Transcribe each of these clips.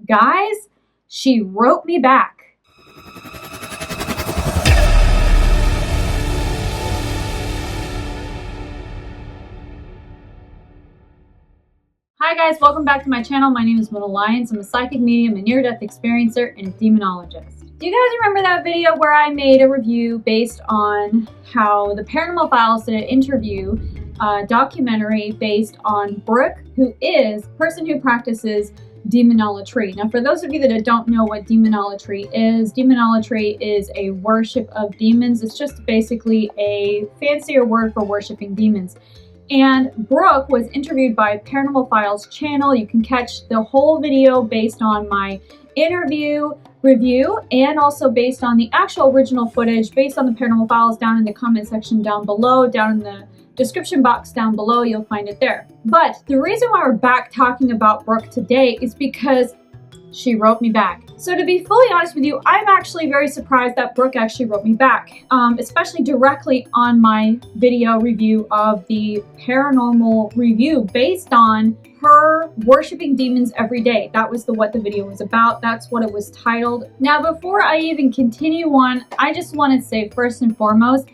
Guys, she wrote me back. Hi guys, welcome back to my channel. My name is Mona Lyons. I'm a psychic medium, a near-death experiencer, and a demonologist. Do you guys remember that video where I made a review based on how the Paranormal Files did an interview, documentary based on Brooke, who is a person who practices demonolatry. Now, for those of you that don't know what demonolatry is a worship of demons. It's just basically a fancier word for worshiping demons. And Brooke was interviewed by Paranormal Files channel. You can catch the whole video based on my interview review and also based on the actual original footage based on the Paranormal Files down in the comment section down below, down in the description box down below. You'll find it there. But the reason why we're back talking about Brooke today is because she wrote me back. So to be fully honest with you, I'm actually very surprised that Brooke actually wrote me back, especially directly on my video review of the paranormal review based on her worshiping demons every day. That was what the video was about. That's what it was titled. Now, before I even continue on, I just want to say first and foremost,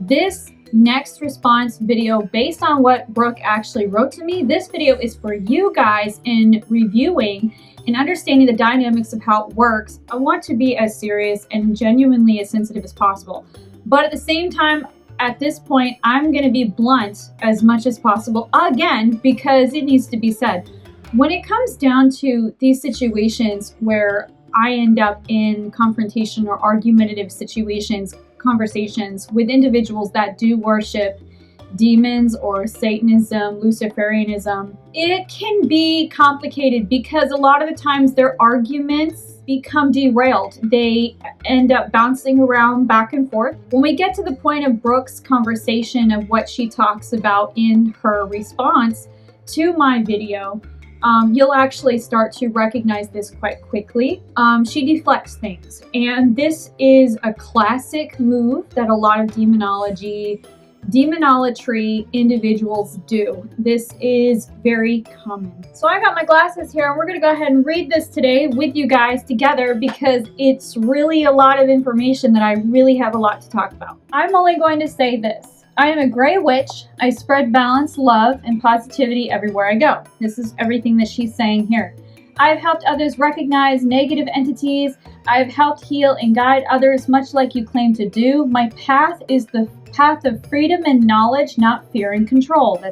this next response video based on what Brooke actually wrote to me, this video is for you guys in reviewing and understanding the dynamics of how it works. I want to be as serious and genuinely as sensitive as possible. But at the same time, at this point, I'm going to be blunt as much as possible again, because it needs to be said. When it comes down to these situations where I end up in confrontation or argumentative conversations with individuals that do worship demons or Satanism, Luciferianism, it can be complicated because a lot of the times their arguments become derailed. They end up bouncing around back and forth. When we get to the point of Brooke's conversation of what she talks about in her response to my video, you'll actually start to recognize this quite quickly. She deflects things, and this is a classic move that a lot of demonolatry individuals do. This is very common. So I got my glasses here, and we're going to go ahead and read this today with you guys together because it's really a lot of information that I really have a lot to talk about. I'm only going to say this. I am a gray witch. I spread balance, love, and positivity everywhere I go. This is everything that she's saying here. I've helped others recognize negative entities. I've helped heal and guide others much like you claim to do. My path is the path of freedom and knowledge, not fear and control.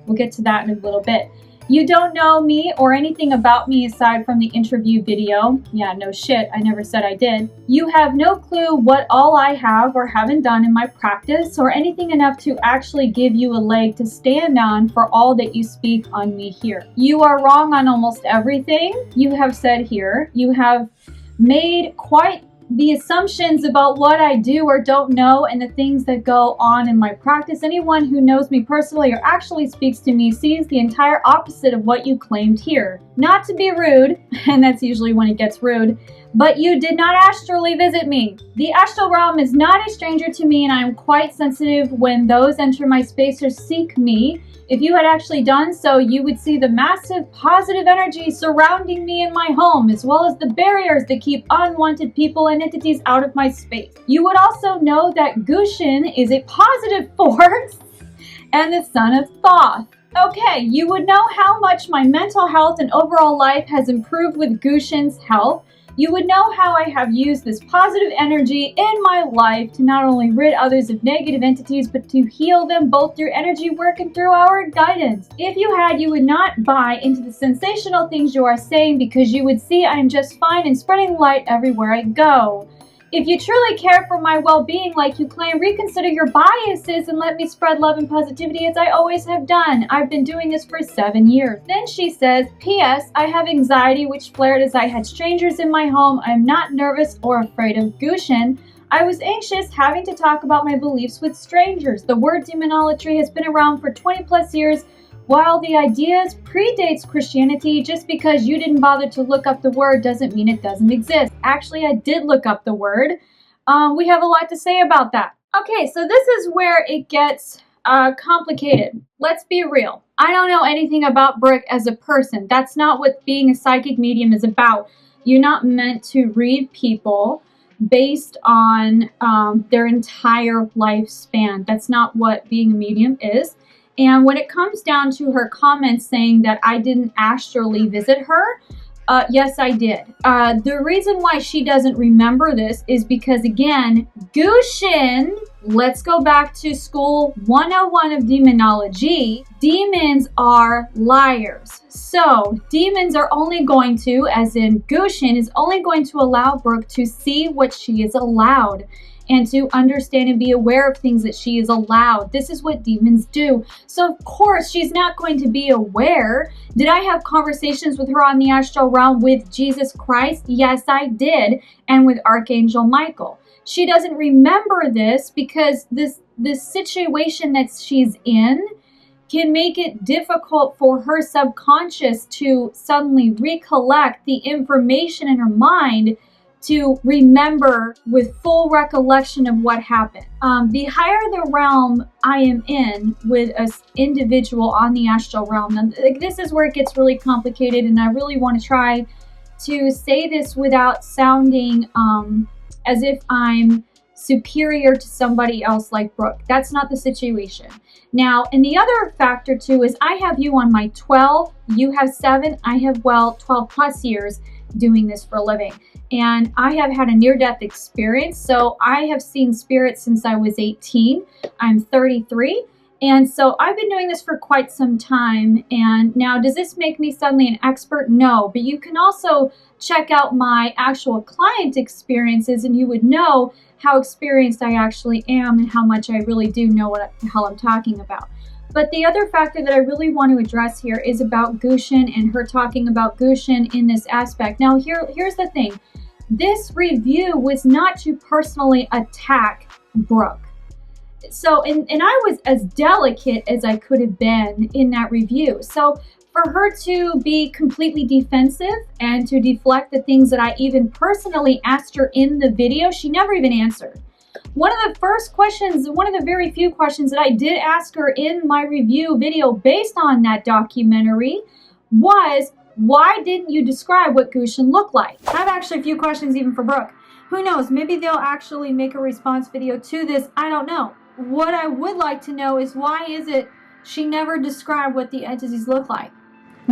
We'll get to that in a little bit. You don't know me or anything about me aside from the interview video. Yeah, no shit, I never said I did. You have no clue what all I have or haven't done in my practice or anything enough to actually give you a leg to stand on for all that you speak on me here. You are wrong on almost everything you have said here. You have made quite the assumptions about what I do or don't know and the things that go on in my practice. Anyone who knows me personally or actually speaks to me sees the entire opposite of what you claimed here. Not to be rude, and that's usually when it gets rude, but you did not astrally visit me. The astral realm is not a stranger to me, and I am quite sensitive when those enter my space or seek me. If you had actually done so, you would see the massive positive energy surrounding me in my home, as well as the barriers that keep unwanted people and entities out of my space. You would also know that Goshen is a positive force and the son of Thoth. Okay, you would know how much my mental health and overall life has improved with Goshen's help. You would know how I have used this positive energy in my life to not only rid others of negative entities, but to heal them both through energy work and through our guidance. If you had, you would not buy into the sensational things you are saying because you would see I am just fine and spreading light everywhere I go. If you truly care for my well-being like you claim, reconsider your biases and let me spread love and positivity as I always have done. I've been doing this for 7 years. Then she says, P.S. I have anxiety which flared as I had strangers in my home. I am not nervous or afraid of Goshen. I was anxious having to talk about my beliefs with strangers. The word demonolatry has been around for 20 plus years. While the idea predates Christianity, just because you didn't bother to look up the word doesn't mean it doesn't exist. Actually, I did look up the word. We have a lot to say about that. Okay, so this is where it gets complicated. Let's be real. I don't know anything about Brooke as a person. That's not what being a psychic medium is about. You're not meant to read people based on their entire lifespan. That's not what being a medium is. And when it comes down to her comments saying that I didn't astrally visit her, yes, I did. The reason why she doesn't remember this is because, again, Goshen, let's go back to school 101 of demonology. Demons are liars. So demons are only going to, as in Goshen, is only going to allow Brooke to see what she is allowed and to understand and be aware of things that she is allowed. This is what demons do. So of course she's not going to be aware. Did I have conversations with her on the astral realm with Jesus Christ? Yes, I did. And with Archangel Michael. She doesn't remember this because this situation that she's in can make it difficult for her subconscious to suddenly recollect the information in her mind to remember with full recollection of what happened. The higher the realm I am in with an individual on the astral realm, and this is where it gets really complicated, and I really want to try to say this without sounding as if I'm superior to somebody else like Brooke. That's not the situation. Now, and the other factor too is I have you on my 12, you have 7, I have, 12 plus years doing this for a living. And I have had a near-death experience. So I have seen spirits since I was 18. I'm 33. And so I've been doing this for quite some time. And now, does this make me suddenly an expert? No. But you can also check out my actual client experiences and you would know how experienced I actually am and how much I really do know what the hell I'm talking about. But the other factor that I really want to address here is about Goshen and her talking about Goshen in this aspect. Now, here's the thing. This review was not to personally attack Brooke. So, and I was as delicate as I could have been in that review. So for her to be completely defensive and to deflect the things that I even personally asked her in the video, she never even answered. One of the first questions, one of the very few questions that I did ask her in my review video based on that documentary was, why didn't you describe what Goshen looked like? I have actually a few questions even for Brooke. Who knows, maybe they'll actually make a response video to this. I don't know. What I would like to know is, why is it she never described what the entities look like?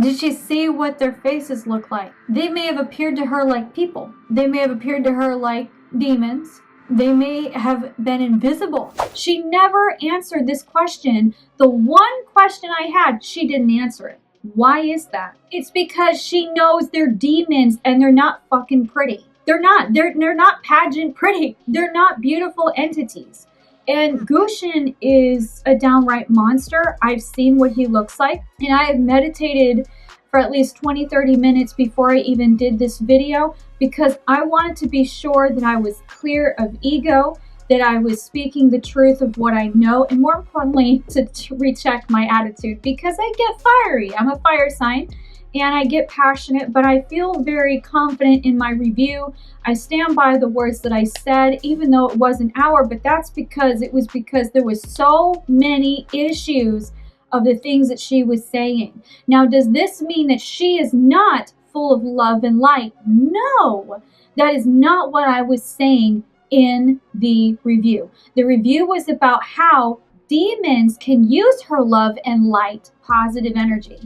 Did she see what their faces look like? They may have appeared to her like people. They may have appeared to her like demons. They may have been invisible. She never answered this question. The one question I had, she didn't answer it. Why is that? It's because she knows they're demons and they're not fucking pretty. They're not. They're not pageant pretty. They're not beautiful entities. And Goshen is a downright monster. I've seen what he looks like, and I have meditated for at least 20-30 minutes before I even did this video, because I wanted to be sure that I was clear of ego, that I was speaking the truth of what I know, and more importantly, to recheck my attitude, because I get fiery. I'm a fire sign and I get passionate, but I feel very confident in my review. I stand by the words that I said, even though it was an hour, but that's because there was so many issues of the things that she was saying. Now, does this mean that she is not full of love and light? No, that is not what I was saying in the review. The review was about how demons can use her love and light, positive energy,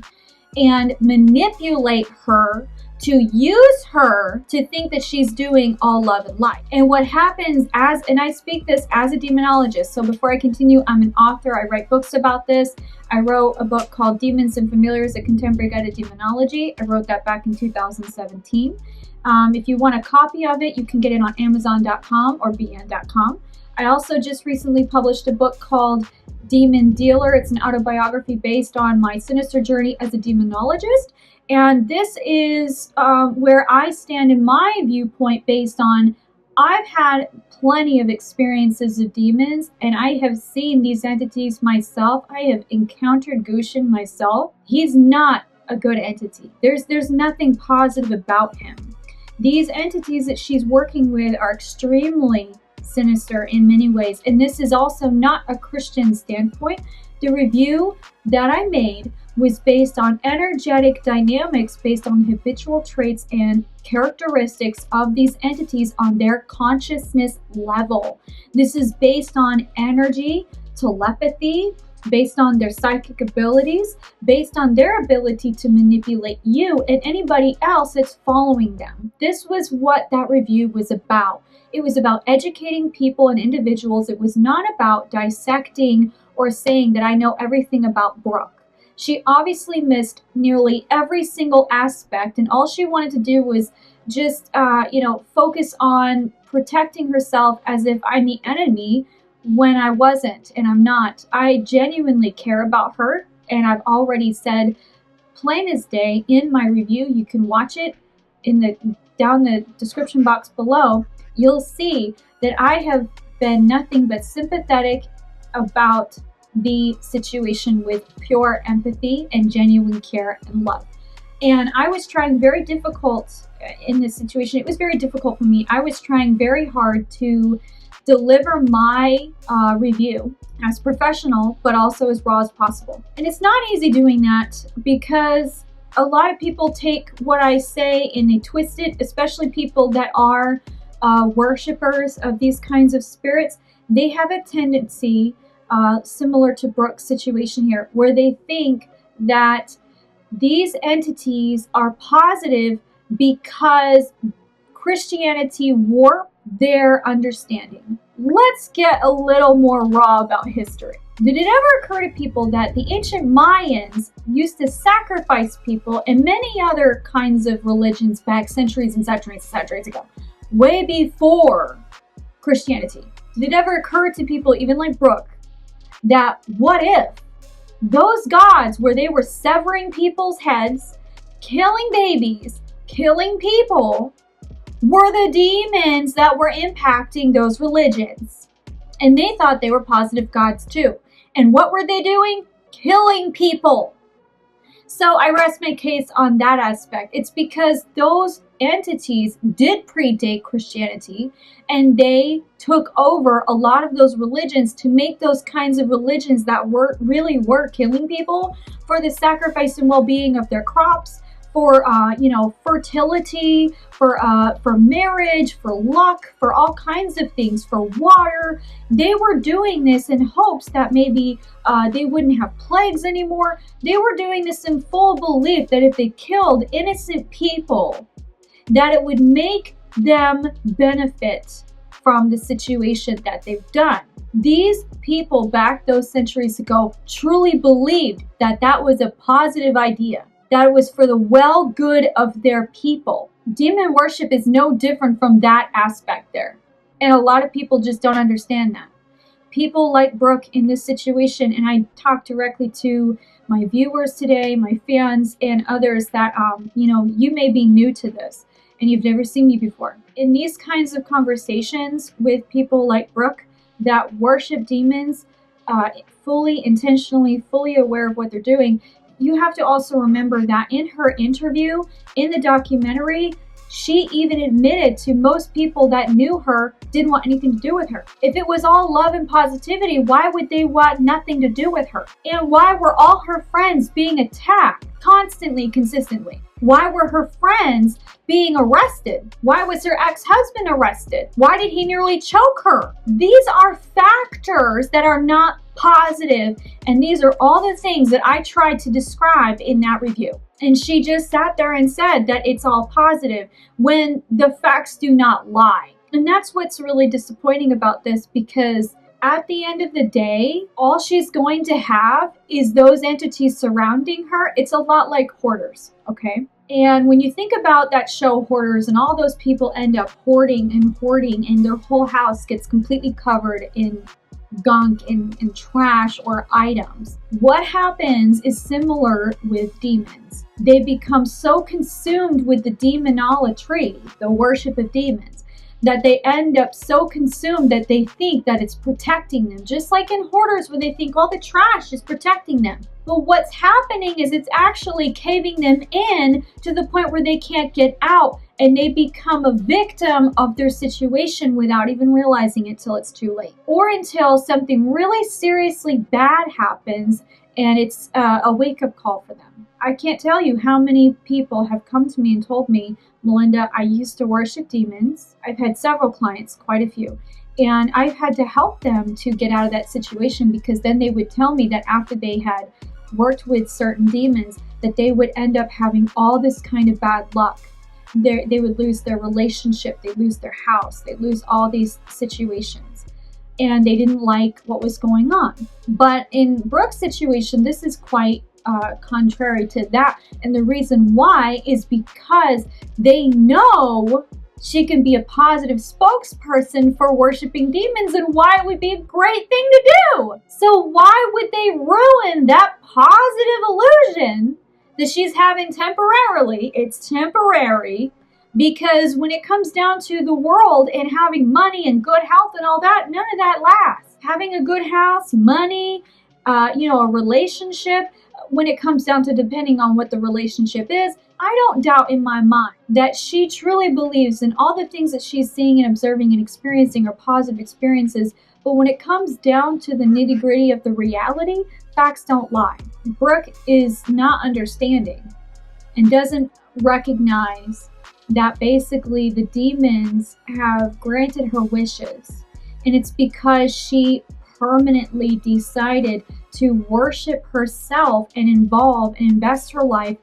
and manipulate her, to use her to think that she's doing all love and light. And what happens and I speak this as a demonologist, so before I continue, I'm an author, I write books about this. I wrote a book called Demons and Familiars, A Contemporary Guide to Demonology. I wrote that back in 2017. If you want a copy of it, you can get it on Amazon.com or BN.com. I also just recently published a book called Demon Dealer. It's an autobiography based on my sinister journey as a demonologist. And this is where I stand in my viewpoint based on, I've had plenty of experiences of demons and I have seen these entities myself. I have encountered Goshen myself. He's not a good entity. There's nothing positive about him. These entities that she's working with are extremely sinister in many ways. And this is also not a Christian standpoint. The review that I made was based on energetic dynamics, based on habitual traits and characteristics of these entities on their consciousness level. This is based on energy, telepathy, based on their psychic abilities, based on their ability to manipulate you and anybody else that's following them. This was what that review was about. It was about educating people and individuals. It was not about dissecting or saying that I know everything about Brooke. She obviously missed nearly every single aspect, and all she wanted to do was just, focus on protecting herself as if I'm the enemy when I wasn't, and I'm not. I genuinely care about her, and I've already said plain as day in my review. You can watch it down the description box below. You'll see that I have been nothing but sympathetic about the situation with pure empathy and genuine care and love. And I was trying very difficult in this situation. It was very difficult for me. I was trying very hard to deliver my review as professional, but also as raw as possible. And it's not easy doing that because a lot of people take what I say and they twist it, especially people that are worshipers of these kinds of spirits. They have a tendency, similar to Brooke's situation here, where they think that these entities are positive because Christianity warped their understanding. Let's get a little more raw about history. Did it ever occur to people that the ancient Mayans used to sacrifice people and many other kinds of religions back centuries and centuries ago, way before Christianity? Did it ever occur to people, even like Brooke, that what if those gods where they were severing people's heads, killing babies, killing people, were the demons that were impacting those religions? And they thought they were positive gods too. And what were they doing? Killing people. So I rest my case on that aspect. It's because those entities did predate Christianity, and they took over a lot of those religions to make those kinds of religions that really were killing people for the sacrifice and well-being of their crops, for fertility, for marriage, for luck, for all kinds of things, for water. They were doing this in hopes that maybe they wouldn't have plagues anymore. They were doing this in full belief that if they killed innocent people, that it would make them benefit from the situation that they've done. These people back those centuries ago truly believed that that was a positive idea, that it was for the well-good of their people. Demon worship is no different from that aspect there. And a lot of people just don't understand that. People like Brooke in this situation, and I talk directly to my viewers today, my fans, and others that, you may be new to this and you've never seen me before. In these kinds of conversations with people like Brooke that worship demons, fully, intentionally, fully aware of what they're doing, you have to also remember that in her interview, in the documentary, she even admitted to most people that knew her didn't want anything to do with her. If it was all love and positivity, why would they want nothing to do with her? And why were all her friends being attacked constantly, consistently? Why were her friends being arrested? Why was her ex-husband arrested? Why did he nearly choke her? These are factors that are not positive, and these are all the things that I tried to describe in that review. And she just sat there and said that it's all positive when the facts do not lie. And that's what's really disappointing about this, because at the end of the day, all she's going to have is those entities surrounding her. It's a lot like Hoarders, okay? And when you think about that show Hoarders, and all those people end up hoarding, and their whole house gets completely covered in gunk and trash or items. What happens is similar with demons. They become so consumed with the demonolatry, the worship of demons, that they end up so consumed that they think that it's protecting them. Just like in Hoarders, where they think all the trash is protecting them. But what's happening is it's actually caving them in to the point where they can't get out. and they become a victim of their situation without even realizing it till it's too late, or until something really seriously bad happens and it's a wake-up call for them. I can't tell you how many people have come to me and told me, Melinda, I used to worship demons. I've had several clients, quite a few, and I've had to help them to get out of that situation, because then they would tell me that after they had worked with certain demons, that they would end up having all this kind of bad luck. They would lose their relationship, they lose their house, they lose all these situations, and they didn't like what was going on. But in Brooke's situation, this is quite contrary to that, and the reason why is because they know she can be a positive spokesperson for worshiping demons, and why it would be a great thing to do. So why would they ruin that positive illusion that she's having temporarily? It's temporary, because when it comes down to the world and having money and good health and all that, none of that lasts. Having a good house, money, a relationship, when it comes down to depending on what the relationship is, I don't doubt in my mind that she truly believes in all the things that she's seeing and observing and experiencing are positive experiences. But when it comes down to the nitty-gritty of the reality, facts don't lie. Brooke is not understanding and doesn't recognize that basically the demons have granted her wishes. And it's because she permanently decided to worship herself and involve and invest her life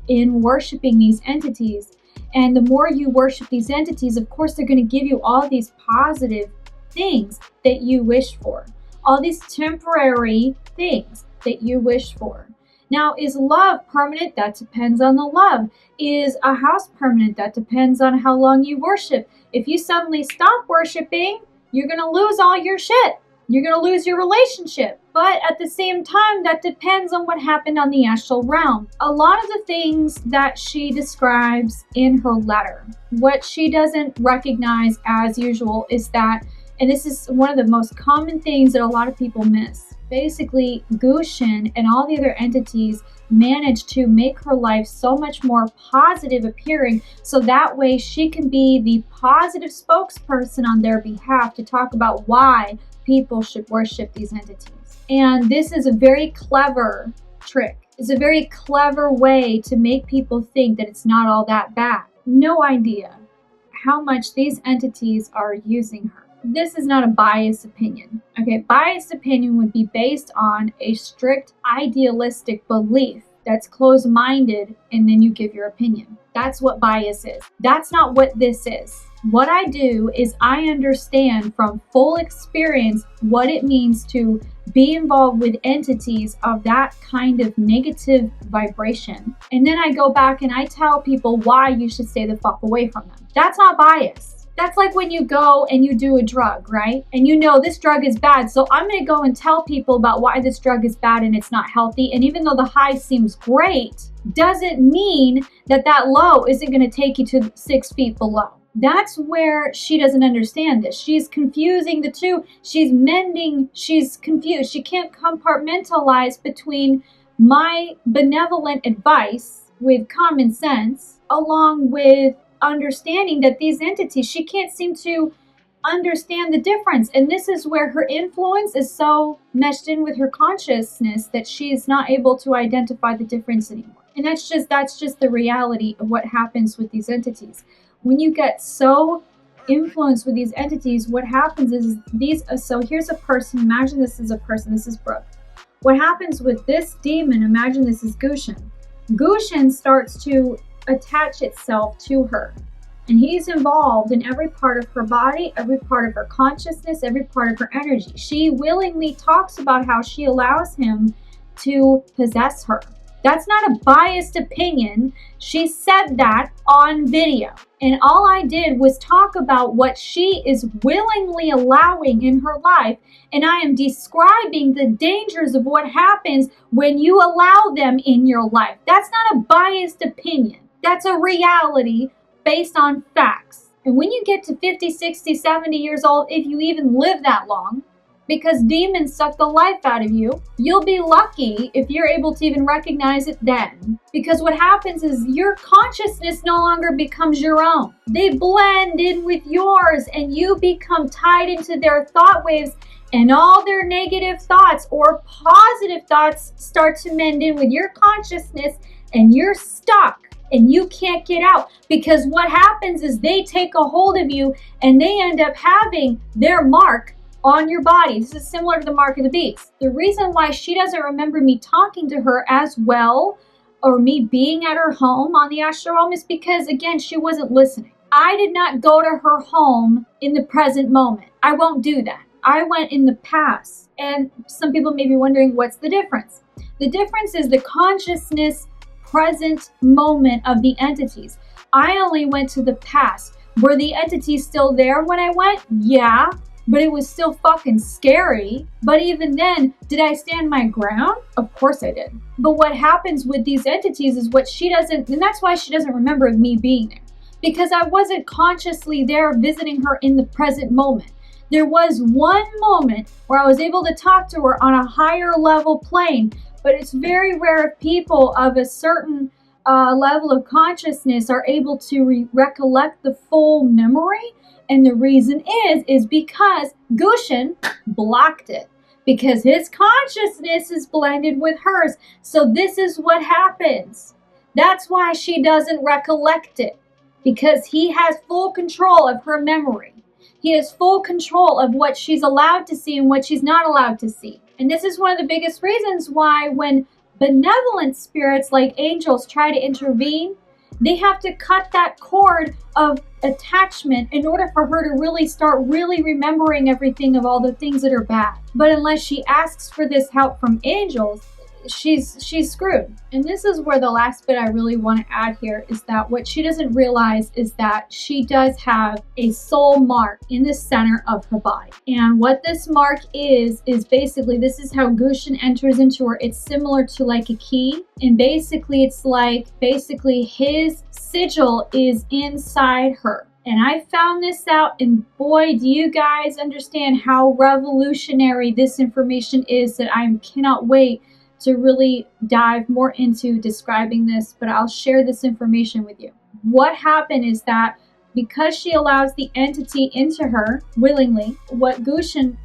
in worshiping these entities. And the more you worship these entities, of course, they're going to give you all these positive things that you wish for, all these temporary things that you wish for. Now, is love permanent? That depends on the love. Is a house permanent? That depends on how long you worship. If you suddenly stop worshiping, you're going to lose all your shit. You're going to lose your relationship. But at the same time, that depends on what happened on the astral realm. A lot of the things that she describes in her letter, what she doesn't recognize as usual is that, and this is one of the most common things that a lot of people miss, basically Goshen and all the other entities managed to make her life so much more positive appearing, so that way she can be the positive spokesperson on their behalf to talk about why people should worship these entities. And this is a very clever trick. It's a very clever way to make people think that it's not all that bad. No idea how much these entities are using her. This is not a biased opinion. Okay, biased opinion would be based on a strict idealistic belief that's closed-minded, and then you give your opinion. That's what bias is. That's not what this is. What I do is I understand from full experience what it means to be involved with entities of that kind of negative vibration. And then I go back and I tell people why you should stay the fuck away from them. That's not bias. That's like when you go and you do a drug, right? And you know this drug is bad, so I'm going to go and tell people about why this drug is bad and it's not healthy. And even though the high seems great, doesn't mean that that low isn't going to take you to 6 feet below. That's where she doesn't understand this. She's confusing the two. She's confused. She can't compartmentalize between my benevolent advice with common sense along with understanding that these entities, she can't seem to understand the difference. And this is where her influence is so meshed in with her consciousness that she is not able to identify the difference anymore. And that's just the reality of what happens with these entities. When you get so influenced with these entities, what happens is so here's a person, imagine this is a person, this is Brooke. What happens with this demon, imagine this is Goshen. Goshen starts to attach itself to her. And he's involved in every part of her body, every part of her consciousness, every part of her energy. She willingly talks about how she allows him to possess her. That's not a biased opinion. She said that on video. And all I did was talk about what she is willingly allowing in her life. And I am describing the dangers of what happens when you allow them in your life. That's not a biased opinion. That's a reality based on facts. And when you get to 50, 60, 70 years old, if you even live that long, because demons suck the life out of you. You'll be lucky if you're able to even recognize it then. Because what happens is your consciousness no longer becomes your own. They blend in with yours and you become tied into their thought waves, and all their negative thoughts or positive thoughts start to mend in with your consciousness, and you're stuck. And you can't get out, because what happens is they take a hold of you and they end up having their mark on your body. This is similar to the mark of the beast. The reason why she doesn't remember me talking to her as well, or me being at her home on the astral realm, is because, again, she wasn't listening. I did not go to her home in the present moment. I won't do that. I went in the past. And some people may be wondering, what's the difference? The difference is the consciousness present moment of the entities. I only went to the past. Were the entities still there when I went? Yeah, but it was still fucking scary. But even then, did I stand my ground? Of course I did. But what happens with these entities is what she doesn't, and that's why she doesn't remember me being there. Because I wasn't consciously there visiting her in the present moment. There was one moment where I was able to talk to her on a higher level plane, but it's very rare if people of a certain level of consciousness are able to recollect the full memory. And the reason is because Goshen blocked it, because his consciousness is blended with hers. So this is what happens. That's why she doesn't recollect it, because he has full control of her memory. He has full control of what she's allowed to see and what she's not allowed to see. And this is one of the biggest reasons why when benevolent spirits like angels try to intervene, they have to cut that cord of attachment in order for her to really start really remembering everything of all the things that are bad. But unless she asks for this help from angels, she's screwed. And this is where the last bit I really want to add here is that what she doesn't realize is that she does have a soul mark in the center of her body. And what this mark is basically, this is how Goshen enters into her. It's similar to like a key. And basically it's like, his sigil is inside her. And I found this out, and boy, do you guys understand how revolutionary this information is, that I cannot wait to really dive more into describing this, but I'll share this information with you. What happened is that because she allows the entity into her willingly, what Goshen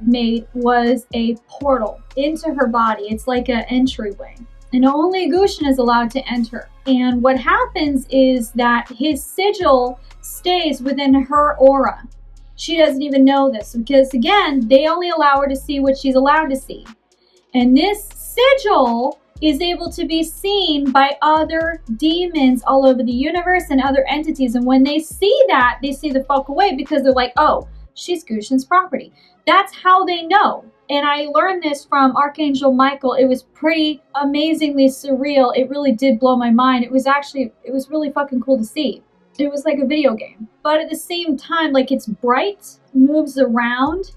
made was a portal into her body. It's like an entryway, and only Goshen is allowed to enter. And what happens is that his sigil stays within her aura. She doesn't even know this, because again, they only allow her to see what she's allowed to see. And this sigil is able to be seen by other demons all over the universe and other entities. And when they see that, they stay the fuck away, because they're like, oh, she's Goshen's property. That's how they know. And I learned this from Archangel Michael. It was pretty amazingly surreal. It really did blow my mind. It was really fucking cool to see. It was like a video game. But at the same time, like, it's bright, moves around,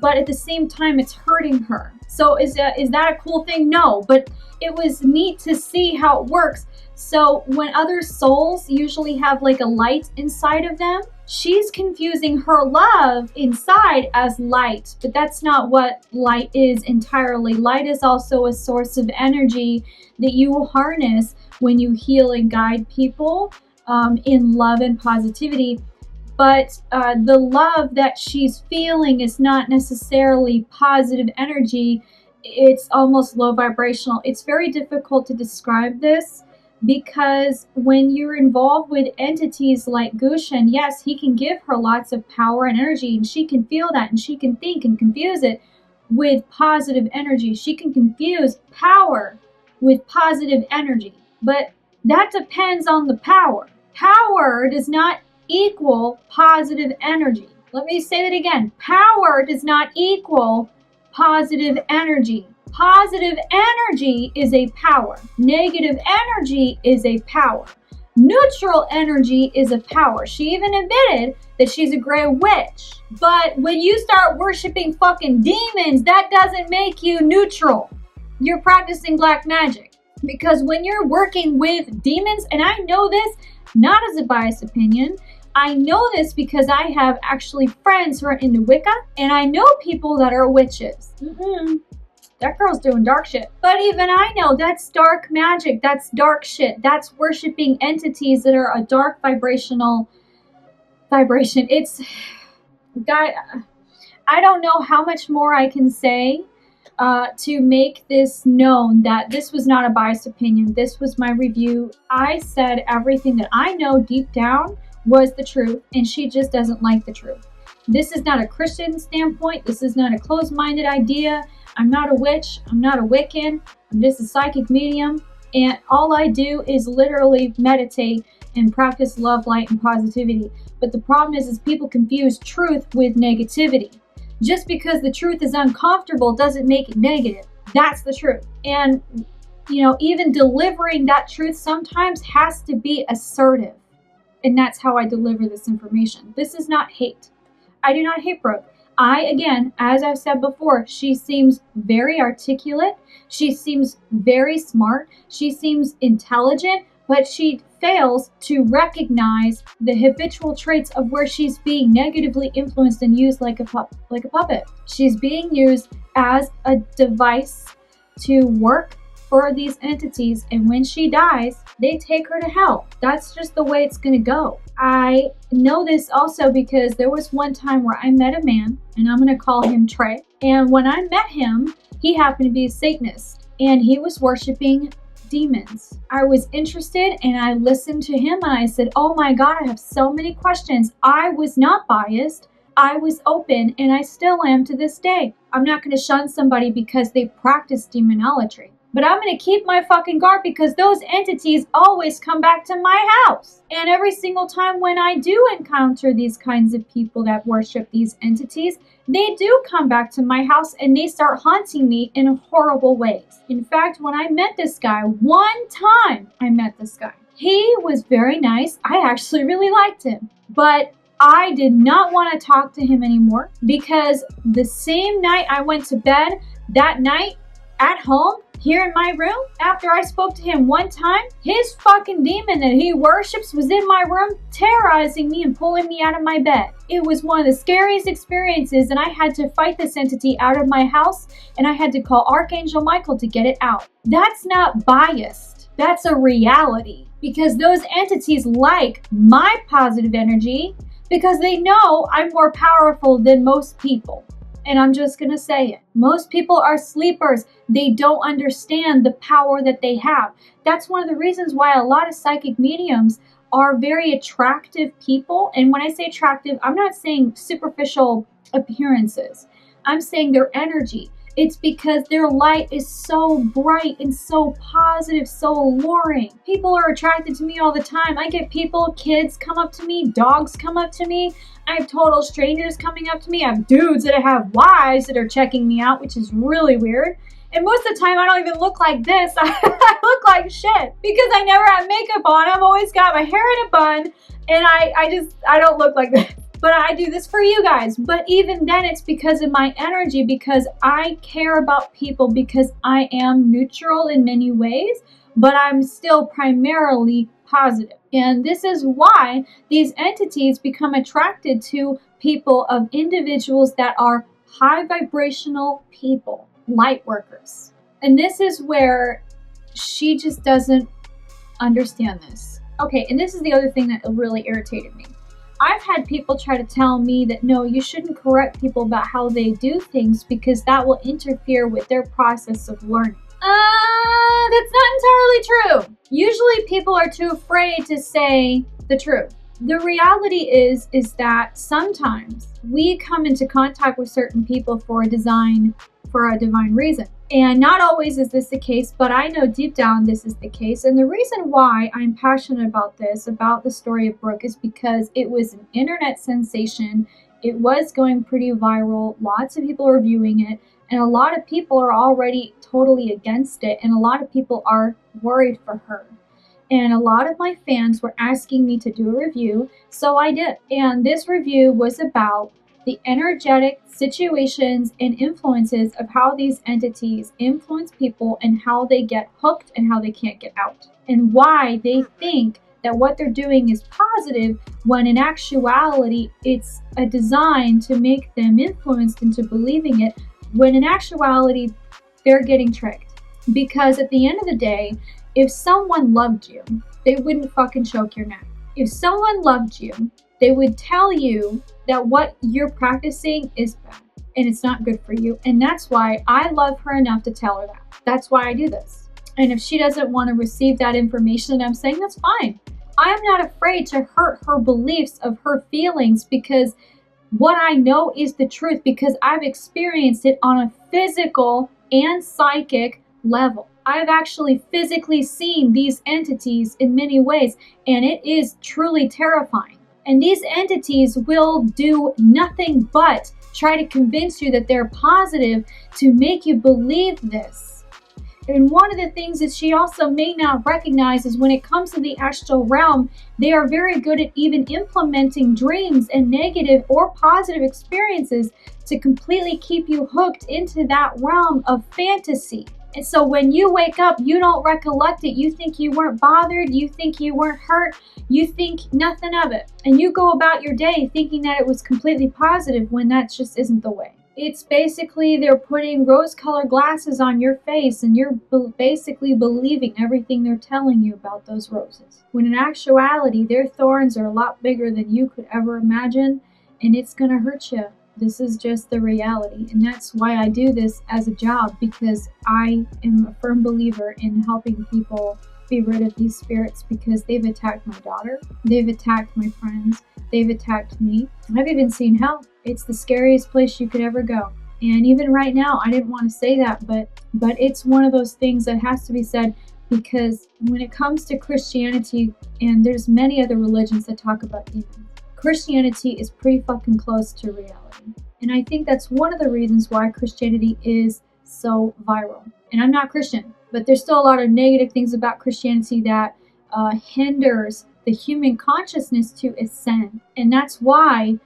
but at the same time it's hurting her. So is that a cool thing? No, but it was neat to see how it works. So when other souls usually have like a light inside of them, she's confusing her love inside as light, but that's not what light is entirely. Light is also a source of energy that you harness when you heal and guide people in love and positivity. But the love that she's feeling is not necessarily positive energy. It's almost low vibrational. It's very difficult to describe this, because when you're involved with entities like Goshen, yes, he can give her lots of power and energy, and she can feel that, and she can think and confuse it with positive energy. She can confuse power with positive energy. But that depends on the power. Power does not equal positive energy. Let me say that again. Power does not equal positive energy. Positive energy is a power. Negative energy is a power. Neutral energy is a power. She even admitted that she's a gray witch. But when you start worshiping fucking demons, that doesn't make you neutral. You're practicing black magic. Because when you're working with demons, and I know this not as a biased opinion, I know this because I have actually friends who are into Wicca, and I know people that are witches. That girl's doing dark shit. But even I know that's dark magic. That's dark shit. That's worshiping entities that are a dark vibrational vibration. It's, God, I don't know how much more I can say to make this known that this was not a biased opinion. This was my review. I said everything that I know deep down was the truth, and she just doesn't like the truth. This is not a Christian standpoint. This is not a closed-minded idea. I'm not a witch. I'm not a Wiccan. I'm just a psychic medium. And all I do is literally meditate and practice love, light, and positivity. But the problem is people confuse truth with negativity. Just because the truth is uncomfortable doesn't make it negative. That's the truth. And, you know, even delivering that truth sometimes has to be assertive. And that's how I deliver this information. This is not hate. I do not hate Brooke. Again, as I've said before, she seems very articulate. She seems very smart. She seems intelligent, but she fails to recognize the habitual traits of where she's being negatively influenced and used like a puppet. She's being used as a device to work for these entities, and when she dies, they take her to hell. That's just the way it's gonna go. I know this also because there was one time where I met a man, and I'm gonna call him Trey, and when I met him, he happened to be a Satanist, and he was worshiping demons. I was interested, and I listened to him, and I said, oh my God, I have so many questions. I was not biased. I was open, and I still am to this day. I'm not gonna shun somebody because they practice demonology. But I'm going to keep my fucking guard because those entities always come back to my house. And every single time when I do encounter these kinds of people that worship these entities, they do come back to my house and they start haunting me in horrible ways. In fact, when I met this guy, one time I met this guy, he was very nice. I actually really liked him. But I did not want to talk to him anymore because the same night I went to bed, that night at home, here in my room, after I spoke to him one time, his fucking demon that he worships was in my room terrorizing me and pulling me out of my bed. It was one of the scariest experiences, and I had to fight this entity out of my house, and I had to call Archangel Michael to get it out. That's not biased. That's a reality, because those entities like my positive energy because they know I'm more powerful than most people. And I'm just going to say it. Most people are sleepers. They don't understand the power that they have. That's one of the reasons why a lot of psychic mediums are very attractive people. And when I say attractive, I'm not saying superficial appearances. I'm saying their energy. It's because their light is so bright and so positive, so alluring. People are attracted to me all the time. I get people, kids come up to me, dogs come up to me. I have total strangers coming up to me. I have dudes that have wives that are checking me out, which is really weird. And most of the time, I don't even look like this. I look like shit because I never have makeup on. I've always got my hair in a bun, and I don't look like this. But I do this for you guys. But even then, it's because of my energy, because I care about people, because I am neutral in many ways, but I'm still primarily positive. And this is why these entities become attracted to people of individuals that are high vibrational people, light workers. And this is where she just doesn't understand this. Okay, and this is the other thing that really irritated me. I've had people try to tell me that, no, you shouldn't correct people about how they do things because that will interfere with their process of learning. That's not entirely true. Usually people are too afraid to say the truth. The reality is that sometimes we come into contact with certain people for a divine reason. And not always is this the case, but I know deep down this is the case. And the reason why I'm passionate about this, about the story of Brooke, is because it was an internet sensation. It was going pretty viral. Lots of people are viewing it. And a lot of people are already totally against it. And a lot of people are worried for her. And a lot of my fans were asking me to do a review. So I did. And this review was about the energetic situations and influences of how these entities influence people and how they get hooked and how they can't get out. And why they think that what they're doing is positive, when in actuality it's a design to make them influenced into believing it, when in actuality they're getting tricked. Because at the end of the day, if someone loved you, they wouldn't fucking choke your neck. If someone loved you, they would tell you that what you're practicing is bad and it's not good for you. And that's why I love her enough to tell her that. That's why I do this. And if she doesn't want to receive that information that I'm saying, that's fine. I'm not afraid to hurt her beliefs of her feelings, because what I know is the truth, because I've experienced it on a physical and psychic level. I've actually physically seen these entities in many ways, and it is truly terrifying. And these entities will do nothing but try to convince you that they're positive to make you believe this. And one of the things that she also may not recognize is when it comes to the astral realm, they are very good at even implementing dreams and negative or positive experiences to completely keep you hooked into that realm of fantasy. And so when you wake up, you don't recollect it. You think you weren't bothered. You think you weren't hurt. You think nothing of it. And you go about your day thinking that it was completely positive, when that just isn't the way. It's basically they're putting rose-colored glasses on your face, and you're basically believing everything they're telling you about those roses. When in actuality, their thorns are a lot bigger than you could ever imagine, and it's going to hurt you. This is just the reality. And that's why I do this as a job, because I am a firm believer in helping people be rid of these spirits, because they've attacked my daughter, they've attacked my friends, they've attacked me. I've even seen hell. It's the scariest place you could ever go. And even right now, I didn't want to say that, but it's one of those things that has to be said, because when it comes to Christianity, and there's many other religions that talk about demons, Christianity is pretty fucking close to reality. And I think that's one of the reasons why Christianity is so viral. And I'm not Christian, but there's still a lot of negative things about Christianity that hinders the human consciousness to ascend. And that's why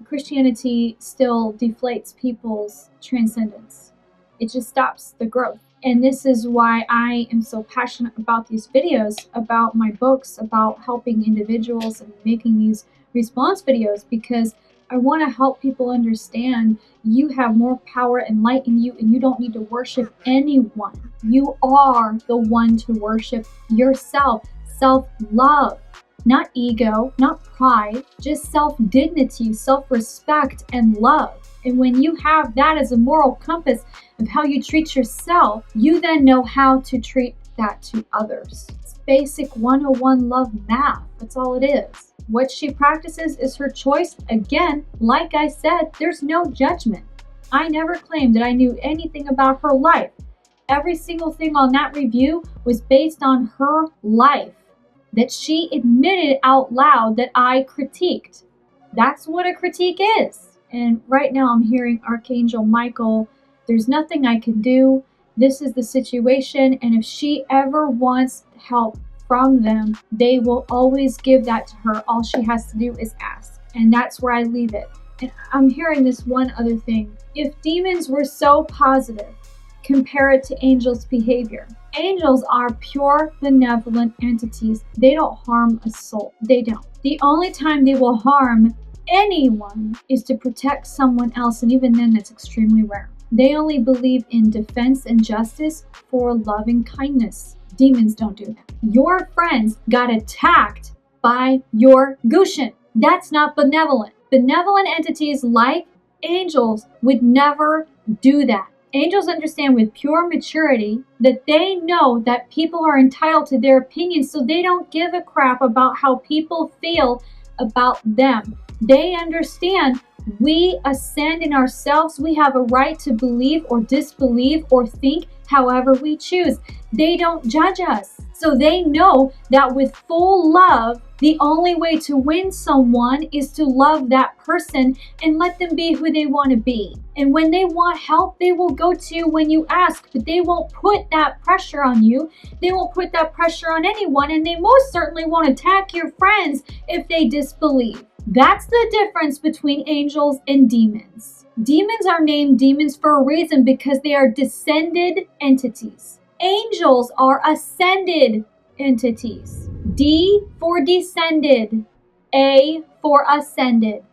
Christianity still deflates people's transcendence. It just stops the growth. And this is why I am so passionate about these videos, about my books, about helping individuals and making these response videos, because I want to help people understand you have more power and light in you, and you don't need to worship anyone. You are the one to worship yourself. Self-love, not ego, not pride, just self-dignity, self-respect, and love. And when you have that as a moral compass of how you treat yourself, you then know how to treat that to others. It's basic 101 love math. That's all it is. What she practices is her choice. Again, like I said, there's no judgment. I never claimed that I knew anything about her life. Every single thing on that review was based on her life that she admitted out loud that I critiqued. That's what a critique is. And right now I'm hearing Archangel Michael, there's nothing I can do. This is the situation. And if she ever wants help from them, they will always give that to her. All she has to do is ask. And that's where I leave it. And I'm hearing this one other thing. If demons were so positive, compare it to angels' behavior. Angels are pure benevolent entities. They don't harm a soul. They don't. The only time they will harm anyone is to protect someone else, and even then that's extremely rare. They only believe in defense and justice for loving kindness. Demons don't do that. Your friends got attacked by your Goshen. That's not benevolent. Benevolent entities like angels would never do that. Angels understand with pure maturity that they know that people are entitled to their opinions, so they don't give a crap about how people feel about them. They understand we ascend in ourselves. We have a right to believe or disbelieve or think however we choose. They don't judge us. So they know that with full love, the only way to win someone is to love that person and let them be who they want to be. And when they want help, they will go to you when you ask, but they won't put that pressure on you. They won't put that pressure on anyone, and they most certainly won't attack your friends if they disbelieve. That's the difference between angels and demons. Demons are named demons for a reason, because they are descended entities. Angels are ascended entities. D for descended, A for ascended.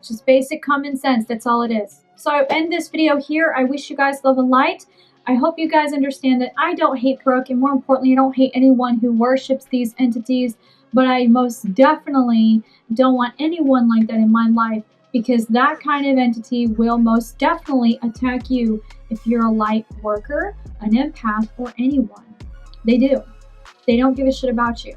Just basic common sense, that's all it is. So I end this video here. I wish you guys love and light. I hope you guys understand that I don't hate Brooke, and more importantly, I don't hate anyone who worships these entities, but I most definitely don't want anyone like that in my life, because that kind of entity will most definitely attack you if you're a light worker, an empath, or anyone. They do. They don't give a shit about you.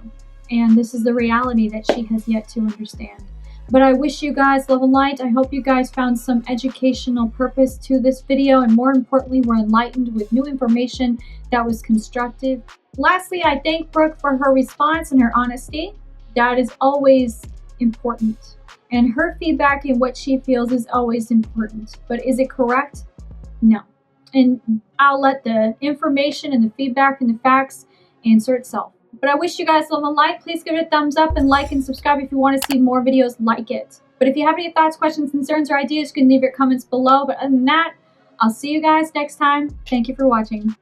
And this is the reality that she has yet to understand. But I wish you guys love and light. I hope you guys found some educational purpose to this video, and more importantly, were enlightened with new information that was constructive. Lastly, I thank Brooke for her response and her honesty. That is always important. And her feedback and what she feels is always important. But is it correct? No. And I'll let the information and the feedback and the facts answer itself. But I wish you guys love and light. Please give it a thumbs up and like and subscribe if you want to see more videos like it. But if you have any thoughts, questions, concerns, or ideas, you can leave your comments below. But other than that, I'll see you guys next time. Thank you for watching.